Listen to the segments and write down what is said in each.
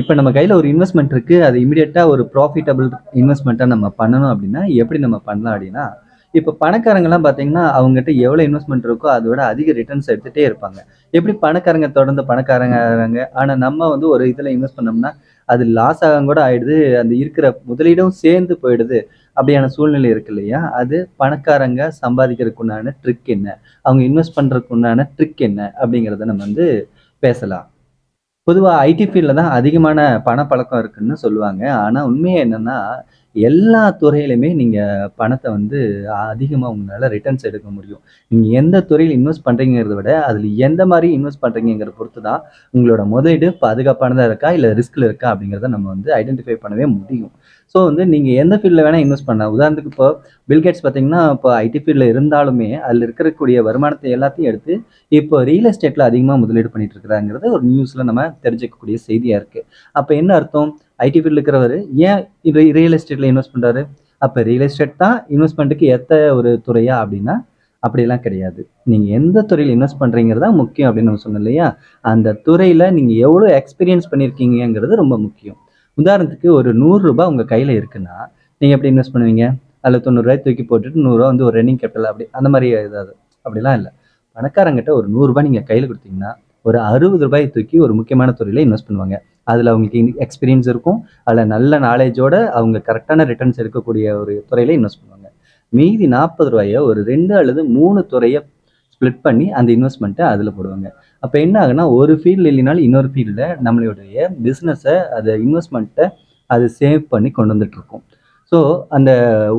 இப்ப நம்ம கையில ஒரு இன்வெஸ்ட்மென்ட் இருக்கு. அது இமிடியேட்டா ஒரு ப்ராஃபிட்டபிள் இன்வெஸ்ட்மென்ட்டா நம்ம பண்ணணும் அப்டின்னா, எப்படி நம்ம பண்ணலாம் அப்டின்னா, இப்ப பணக்காரங்கலாம் பார்த்தீங்கன்னா, அவங்ககிட்ட எவ்வளோ இன்வெஸ்ட்மென்ட் இருக்கோ, அத விட அதிக ரிட்டர்ன்ஸ் எடுத்துட்டே இருப்பாங்க. எப்படி பணக்காரங்க தொடர்ந்து பணக்காரங்க ஆகுறாங்க. ஆனா நம்ம வந்து ஒரு இதுல இன்வெஸ்ட் பண்ணோம்னா, அது லாஸ் ஆக கூட ஆயிடுது. அந்த இருக்கிற முதலீடும் சேர்ந்து போயிடுது. அப்படியான சூழ்நிலை இருக்கு இல்லையா? அது பணக்காரங்க சம்பாதிக்கிறதுக்கு உண்டான ட்ரிக் என்ன? அவங்க இன்வெஸ்ட் பண்றதுக்கு உண்டான ட்ரிக் என்ன? அப்படிங்கிறத நம்ம வந்து பேசலாம். பொதுவா ஐடி ஃபீல்ட்ல தான் அதிகமான பணப்பழக்கம் இருக்குன்னு சொல்லுவாங்க. ஆனா உண்மை என்னன்னா, எல்லா துறையிலுமே நீங்க பணத்த வந்து அதிகமா உங்களால ரிட்டர்ன்ஸ் எடுக்க முடியும். நீங்க எந்த துறையில இன்வெஸ்ட் பண்றீங்கிறத விட, அதுல எந்த மாரி இன்வெஸ்ட் பண்றீங்கங்கிறத பொறுத்து தான், உங்களோட முதலீடு பாதுகாப்பானதா இருக்கா? இல்ல ரிஸ்க்ல இருக்கா? அப்படிங்கிறத நம்ம வந்து ஐடென்டிஃபை பண்ணவே முடியும். ஸோ வந்து நீங்க எந்த ஃபீல்ட்ல வேணா இன்வெஸ்ட் பண்ணலாம். உதாரணத்துக்கு இப்போ பில்கேட்ஸ் பார்த்தீங்கன்னா, இப்போ ஐடி ஃபீல்ட்ல இருந்தாலுமே, அதுல இருக்கக்கூடிய வருமானத்த எல்லாத்தையும் எடுத்து இப்போ ரியல் எஸ்டேட்ல அதிகமா முதலீடு பண்ணிட்டு இருக்கிறாங்கிறது ஒரு நியூஸ்ல நம்ம தெரிஞ்சுக்கக்கூடிய செய்தியா இருக்கு. அப்ப என்ன அர்த்தம்? ஐடி ஃபீல்ட்ல இருக்கிறவரு ஏன் இது ரியல் எஸ்டேட்ல இன்வெஸ்ட் பண்றாரு? அப்ப ரியல் எஸ்டேட் தான் இன்வெஸ்ட்மென்ட்க்கு ஏத்த ஒரு துறையா அப்படின்னா, அப்படியெல்லாம் கிடையாது. நீங்க எந்த துறையில இன்வெஸ்ட் பண்றீங்கிறது தான் முக்கியம் அப்படின்னு நம்ம சொன்னோம் இல்லையா? அந்த துறையில நீங்க எவ்வளோ எக்ஸ்பீரியன்ஸ் பண்ணியிருக்கீங்கங்கிறது ரொம்ப முக்கியம். உதாரணத்துக்கு ஒரு ரூ. 100 உங்க கையில இருக்குன்னா, நீங்க எப்படி இன்வெஸ்ட் பண்ணுவீங்க? அதுல ரூ. 90 தூக்கி போட்டுட்டு ரூ. 100 வந்து ஒரு ரன்னிங் கேபிட்டல் அப்படி அந்த மாரி ஏதாவது. அப்படிலாம் இல்ல. பணக்காரங்கிட்ட ஒரு ரூ. 100 நீங்க கையில குடுத்தீங்கன்னா, ஒரு ரூ. 60 தூக்கி ஒரு முக்கியமான துறையில இன்வெஸ்ட் பண்ணுவாங்க. அதுல அவங்களுக்கு எக்ஸ்பீரியன்ஸ் இருக்கும். அதுல நல்ல நாலேட்ஜோட அவங்க கரெக்ட்டான ரிட்டர்ன்ஸ் எடுக்கக்கூடிய ஒரு துறையில இன்வெஸ்ட் பண்ணுவாங்க. மீதி ரூ. 40 ஒரு 2 அல்லது 3 துறைய ஸ்ப்ளிட் பண்ணி அந்த இன்வெஸ்ட்மென்ட்ட அதுல போடுவாங்க. அப்ப என்ன ஆகுன்னா, ஒரு ஃபீல்ட்ல இல்லைனாலும் இன்னொரு ஃபீல்ட்ல நம்மளுடைய பிசினஸ இன்வெஸ்ட்மென்ட்ட அது சேவ் பண்ணி கொண்டு வந்துட்டு இருக்கும். ஸோ அந்த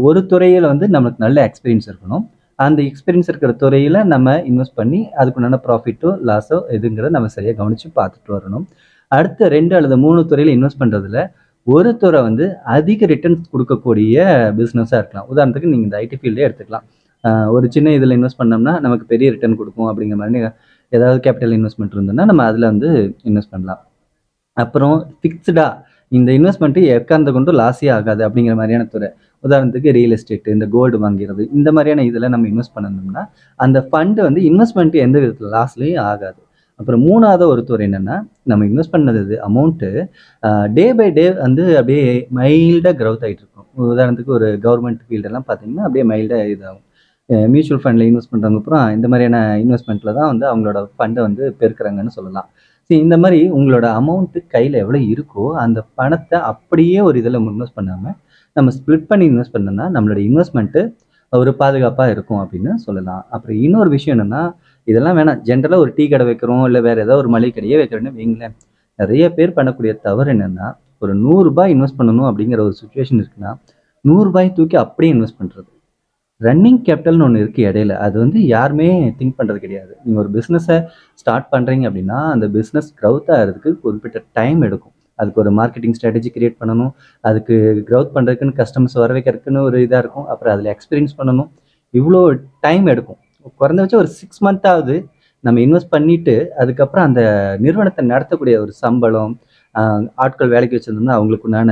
ஒரு துறையில வந்து நமக்கு நல்ல எக்ஸ்பீரியன்ஸ் இருக்கணும். அந்த எக்ஸ்பீரியன்ஸ் இருக்கிற துறையில நம்ம இன்வெஸ்ட் பண்ணி அதுக்குண்டான ப்ராஃபிட்டோ, லாஸோ எதுங்கிறத நம்ம சரியா கவனிச்சு பார்த்துட்டு வரணும். அடுத்த 2 அல்லது 3 துறையில இன்வெஸ்ட் பண்றதுல, ஒரு துறை வந்து அதிக ரிட்டர்ன்ஸ் குடுக்கக்கூடிய பிசினஸா இருக்கலாம். உதாரணத்துக்கு நீங்க இந்த ஐடி ஃபீல்டே எடுத்துக்கலாம். ஒரு சின்ன இதுல இன்வெஸ்ட் பண்ணோம்னா, நமக்கு பெரிய ரிட்டர்ன் குடுக்கும் அப்படிங்கிற மாரி ஏதாவது கேபிட்டல் இன்வெஸ்ட்மென்ட் இருந்ததுன்னா, நம்ம அதுல வந்து இன்வெஸ்ட் பண்ணலாம். அப்புறம் ஃபிக்ஸ்டா இந்த இன்வெஸ்ட்மென்ட் எக்காரணத்த கொண்டும் லாஸே ஆகாது அப்படிங்கிற மாரியான துறை. உதாரணத்துக்கு ரியல் எஸ்டேட், இந்த கோல்டு வாங்கிறது, இந்த மாரியான இதுல நம்ம இன்வெஸ்ட் பண்ணணும்னா, அந்த ஃபண்ட் வந்து இன்வெஸ்ட்மென்ட் எந்த விதத்துல லாஸ்லயும் ஆகாது. அப்புறம் 3வது ஒரு துறை என்னன்னா, நம்ம இன்வெஸ்ட் பண்ணது அமௌண்ட் டே பை டே வந்து அப்படியே மைல்டா குரோத் ஆயிட்டு இருக்கும். உதாரணத்துக்கு ஒரு கவர்ன்மெண்ட் ஃபீல்ட் எல்லாம் பார்த்தீங்கன்னா, அப்படியே மைல்டா இதாகும். மியூச்சுவல் ஃபண்ட்ல இன்வெஸ்ட் பண்றவங்க அப்புறம் இந்த மாரியான இன்வெஸ்ட்மென்ட்ல தான் வந்து அவங்களோட ஃபண்ட வந்து பெருக்குறாங்கன்னு சொல்லலாம். இந்த மாரி உங்களோட அமௌண்ட் கையில எவ்வளோ இருக்கோ, அந்த பணத்த அப்படியே ஒரு இதுல இன்வெஸ்ட் பண்ணாம, நம்ம ஸ்ப்ளிட் பண்ணி இன்வெஸ்ட் பண்ணோம்னா, நம்மளோட இன்வெஸ்ட்மென்ட் ஒரு பாதுகாப்பா இருக்கும் அப்படின்னு சொல்லலாம். அப்புறம் இன்னொரு விஷயம் என்னன்னா, இதெல்லாம் வேணாம். ஜென்ரலா ஒரு டீ கடை வைக்கிறோம், இல்ல வேற ஏதாவது ஒரு மளிகை கடையே வைக்கிறோம்னு வையுங்களேன். நெறைய பேர் பண்ணக்கூடிய தவறு என்னன்னா, ஒரு ரூ. 100 இன்வெஸ்ட் பண்ணணும் அப்படிங்கிற ஒரு சிச்சுவேஷன் இருக்குன்னா, ரூ. 100 தூக்கி அப்படியே இன்வெஸ்ட் பண்றது. ரன்னிங் கேபிட்டல்னு ஒண்ணு இருக்கு இடையில. அது வந்து யாருமே திங்க் பண்றது கிடையாது. நீங்க ஒரு பிசினஸ ஸ்டார்ட் பண்றீங்க அப்படின்னா, அந்த பிசினஸ் கிரவுத் ஆகுறதுக்கு குறிப்பிட்ட டைம் எடுக்கும். அதுக்கு ஒரு மார்க்கெட்டிங் ஸ்ட்ராட்டஜி கிரியேட் பண்ணணும். அதுக்கு கிரவுத் பண்றதுக்குன்னு கஸ்டமர்ஸ் வர வைக்கிறதுக்குன்னு ஒரு இதா இருக்கும். அப்புறம் அதுல எக்ஸ்பீரியன்ஸ் பண்ணணும். இவ்ளோ டைம் எடுக்கும். குறைந்தபட்சம் ஒரு 6 மந்த் ஆவது நம்ம இன்வெஸ்ட் பண்ணிட்டு, அதுக்கப்புறம் அந்த நிறுவனத்த நடத்தக்கூடிய ஒரு சம்பளம், அ ஆட்கள் வேலைக்கு வச்சிருந்தோம்னா அவங்களுக்கு உண்டான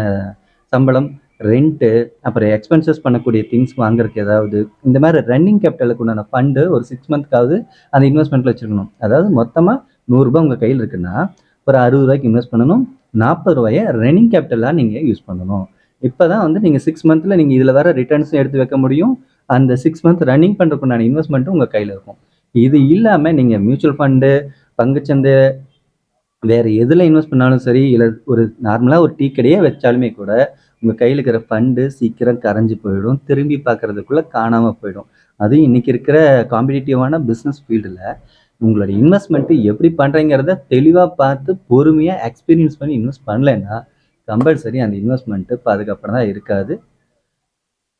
சம்பளம், ரென்ட்டு, அப்புறம் எக்ஸ்பென்சஸ் பண்ணக்கூடிய திங்ஸ் வாங்குறதுக்கு ஏதாவது, இந்த மாரி ரன்னிங் கேபிட்டலுக்கு உண்டான ஃபண்ட் ஒரு 6 மந்த்க்காவது அந்த இன்வெஸ்ட்மென்ட்ல வச்சிருக்கணும். அதாவது மொத்தமா ரூ. 100 உங்க கையில இருக்குன்னா, ஒரு ரூ. 60 இன்வெஸ்ட் பண்ணணும். ரூ. 40 ரன்னிங் கேபிட்டலா நீங்க யூஸ் பண்ணணும். இப்பதான் வந்து நீங்க 6 மந்த்ல நீங்க இதுல வர ரிட்டர்ன்ஸும் எடுத்து வைக்க முடியும். அந்த 6 மந்த் ரன்னிங் பண்றதுக்கு உண்டான இன்வெஸ்ட்மென்ட்டும் உங்க கையில இருக்கும். இது இல்லாம நீங்க மியூச்சுவல் ஃபண்ட், பங்குச்சந்தை வேற எதுல இன்வெஸ்ட் பண்ணாலும் சரி, இல்ல ஒரு நார்மலா ஒரு டீ கடையே வச்சாலுமே கூட, உங்க கையில இருக்கிற ஃபண்டு சீக்கிரம் கரைஞ்சு போயிடும். திரும்பி பார்க்கறதுக்குள்ள காணாம போயிடும். அதுவும் இன்னைக்கு இருக்கிற காம்படிட்டிவான பிசினஸ் ஃபீல்டுல, உங்களோட இன்வெஸ்ட்மென்ட் எப்படி பண்றீங்கிறத தெளிவா பார்த்து, பொறுமையா எக்ஸ்பீரியன்ஸ் பண்ணி இன்வெஸ்ட் பண்ணலைன்னா, கம்பல்சரி அந்த இன்வெஸ்ட்மென்ட் பாதுகாப்பானதா இருக்காது.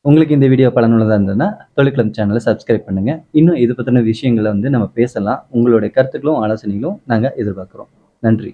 உங்களுக்கு இந்த வீடியோ பலனுள்ளதா இருந்ததுன்னா, தொழில்களம் சேனல சப்ஸ்கிரைப் பண்ணுங்க. இன்னும் இது பத்தின விஷயங்கள வந்து நம்ம பேசலாம். உங்களுடைய கருத்துக்களும், ஆலோசனைகளும் நாங்க எதிர்பார்க்கிறோம். நன்றி.